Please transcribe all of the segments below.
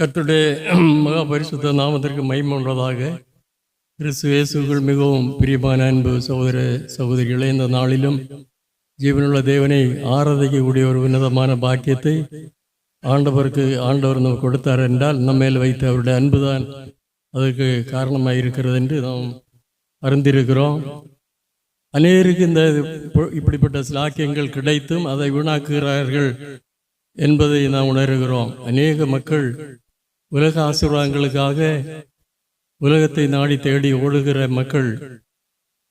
கர்த்தருடைய மகா பரிசுத்த நாமத்திற்கு மகிமை உண்டதாக. கிறிஸ்து இயேசுவுக்குள் மிகவும் பிரியமான அன்பு சகோதர சகோதரிகளே, இந்த நாளிலும் ஜீவனுள்ள தேவனை ஆராதிக்கக்கூடிய ஒரு உன்னதமான பாக்கியத்தை ஆண்டவர் நமக்கு கொடுத்தார் என்றால் நம்ம மேல் வைத்த அவருடைய அன்புதான் அதுக்கு காரணமாக இருக்கிறது என்று நாம் அறிந்திருக்கிறோம். அநேருக்கு இந்த இப்படிப்பட்ட சிலாக்கியங்கள் கிடைத்தும் அதை வீணாக்குகிறார்கள் என்பதை நாம் உணர்கிறோம். அநேக மக்கள் உலக ஆசீர்வாதங்களுக்காக உலகத்தை நாடி தேடி ஓடுகிற மக்கள்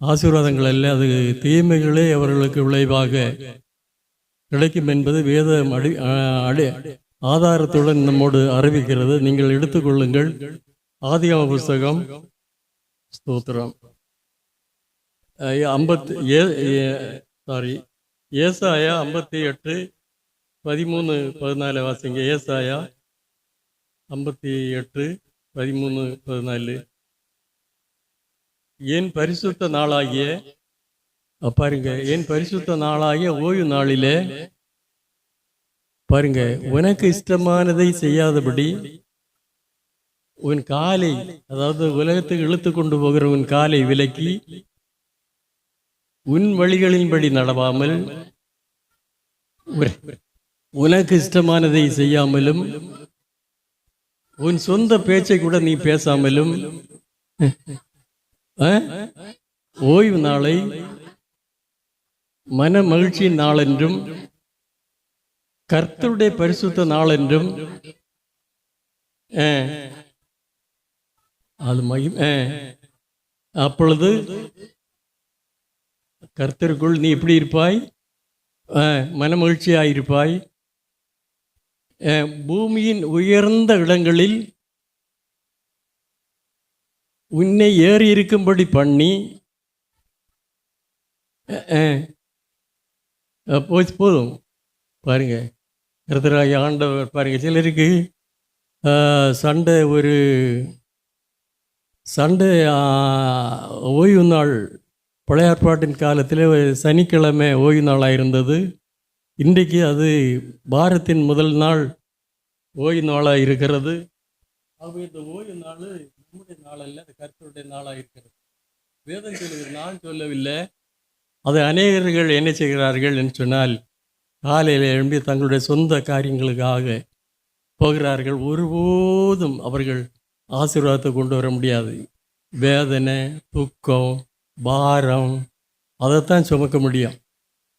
ஆசீர்வாதங்கள் அல்ல, அது தீமைகளே அவர்களுக்கு விளைவாக கிடைக்கும் என்பது வேதம் ஆதாரத்துடன் நம்மோடு அறிவிக்கிறது. நீங்கள் எடுத்துக்கொள்ளுங்கள். ஆதியாகம புஸ்தகம் ஸ்தோத்திரம் ஏசாயா 58:13-14 வாசிங்க. ஏசாயா 58:13-14. என் பரிசுத்த நாளாகிய பாருங்க, என் பரிசுத்த நாளாகிய ஓய்வு நாளிலே பாருங்க, உனக்கு இஷ்டமானதை செய்யாதபடி உன் காலை, அதாவது உலகத்துக்கு இழுத்து கொண்டு போகிற உன் காலை விலக்கி உன் வழிகளின்படி நடவாமல் உனக்கு இஷ்டமானதை செய்யாமலும் உன் சொந்த பேச்சை கூட நீ பேசாமலும் ஓய்வு நாளை மன மகிழ்ச்சியின் நாள் என்றும் கர்த்தருடைய பரிசுத்த நாள் என்றும் அது அப்பொழுது கர்த்தருக்குள் நீ எப்படி இருப்பாய்? மன மகிழ்ச்சியாயிருப்பாய். பூமியின் உயர்ந்த இடங்களில் உன்னை ஏறி இருக்கும்படி பண்ணி போதும். பாருங்க, கர்த்தராகிய ஆண்டவர் பாருங்க, சிலருக்கு சண்டே ஓய்வு நாள் பழைய ஏற்பாட்டின் காலத்தில் சனிக்கிழமை ஓய்வு நாளாக இருந்தது. இன்றைக்கு அது வாரத்தின் முதல் நாள் ஓய்வு நாளாக இருக்கிறது. ஆகவே இந்த ஓய்வு நாள் நம்முடைய நாள் அல்ல, அது கர்த்தருடைய நாளாக இருக்கிறது. வேதம் சொல்லுகிற நாள் சொல்லவில்லை. அதை அநேகர்கள் என்ன செய்கிறார்கள் என்று சொன்னால், காலையில் எழும்பி தங்களுடைய சொந்த காரியங்களுக்காக போகிறார்கள். ஒருபோதும் அவர்கள் ஆசீர்வாதத்தை கொண்டு வர முடியாது. வேதனை, துக்கம், பாரம், அதைத்தான் சுமக்க முடியும்.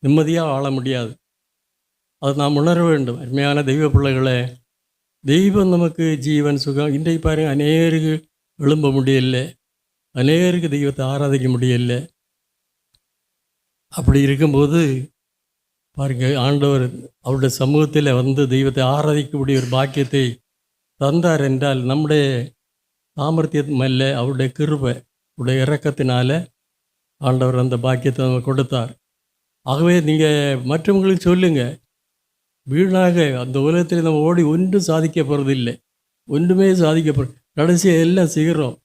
நிம்மதியாக வாழ முடியாது. அதை நாம் உணர வேண்டும். அருமையான தெய்வ பிள்ளைகளே, தெய்வம் நமக்கு ஜீவன் சுகம். இன்றைக்கு பாருங்கள், அநேருக்கு எழும்ப முடியலை, அநேருக்கு தெய்வத்தை ஆராதிக்க முடியலை. அப்படி இருக்கும்போது பாருங்கள், ஆண்டவர் அவருடைய சமூகத்தில் வந்து தெய்வத்தை ஆராதிக்கக்கூடிய ஒரு பாக்கியத்தை தந்தார் என்றால் நம்முடைய சாமர்த்தியம் அல்ல, அவருடைய கிருபை, அவருடைய இரக்கத்தினால ஆண்டவர் அந்த பாக்கியத்தை நம்ம கொடுத்தார். ஆகவே நீங்கள் மற்றவங்களுக்கு சொல்லுங்கள், வீணாக அந்த உலகத்தில் நம்ம ஓடி ஒன்றும் சாதிக்க போகிறதில்லை, ஒன்றுமே சாதிக்க போகிற கடைசியாக எல்லாம் சிகரம்,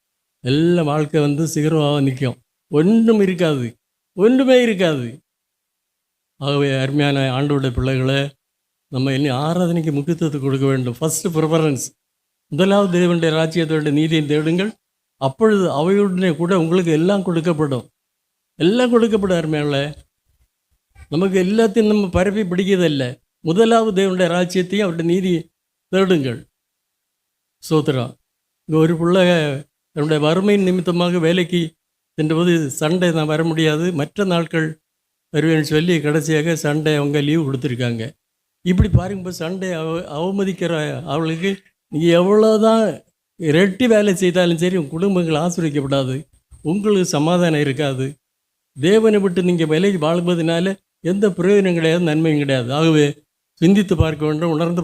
எல்லாம் வாழ்க்கை வந்து சிகரமாக நிற்கும். ஒன்றும் இருக்காது, ஒன்றுமே இருக்காது. ஆகவே அருமையான ஆண்டவருடைய பிள்ளைகளை, நம்ம என்ன ஆராதனைக்கு முக்கியத்துவத்தை கொடுக்க வேண்டும். ஃபஸ்ட்டு ப்ரிஃபரன்ஸ், முதலாவது தேவனுடைய ராஜ்யத்தோட நீதியை தேடுங்கள், அப்பொழுது அவையுடனே கூட உங்களுக்கு எல்லாம் கொடுக்கப்படும், எல்லாம் கொடுக்கப்படும். அருமையான நமக்கு எல்லாத்தையும் நம்ம பரப்பி பிடிக்கிறதில்லை. முதலாவது தேவனுடைய ராஜ்யத்தையும் அவருடைய நீதியை தேடுங்கள். சோத்திரம். இங்கே ஒரு பிள்ளை என்னுடைய வறுமையின் நிமித்தமாக வேலைக்கு சென்றபோது சண்டே நான் வர முடியாது, மற்ற நாட்கள் வருவேன்னு சொல்லி கடைசியாக சண்டே அவங்க லீவு கொடுத்துருக்காங்க. இப்படி பாருங்கும்போது சண்டே அவமதிக்கிற அவளுக்கு நீங்கள் எவ்வளோதான் ரெட்டி வேலை செய்தாலும் சரி, உங்கள் குடும்பங்கள் ஆசிரியக்கப்படாது, உங்களுக்கு சமாதானம் இருக்காது. தேவனை விட்டு நீங்கள் விலைக்கு வாழும்போதுனால எந்த பிரயோஜனம் கிடையாது, நன்மையும் கிடையாது. ஆகவே சிந்தித்து பார்க்க வேண்டும், உணர்ந்து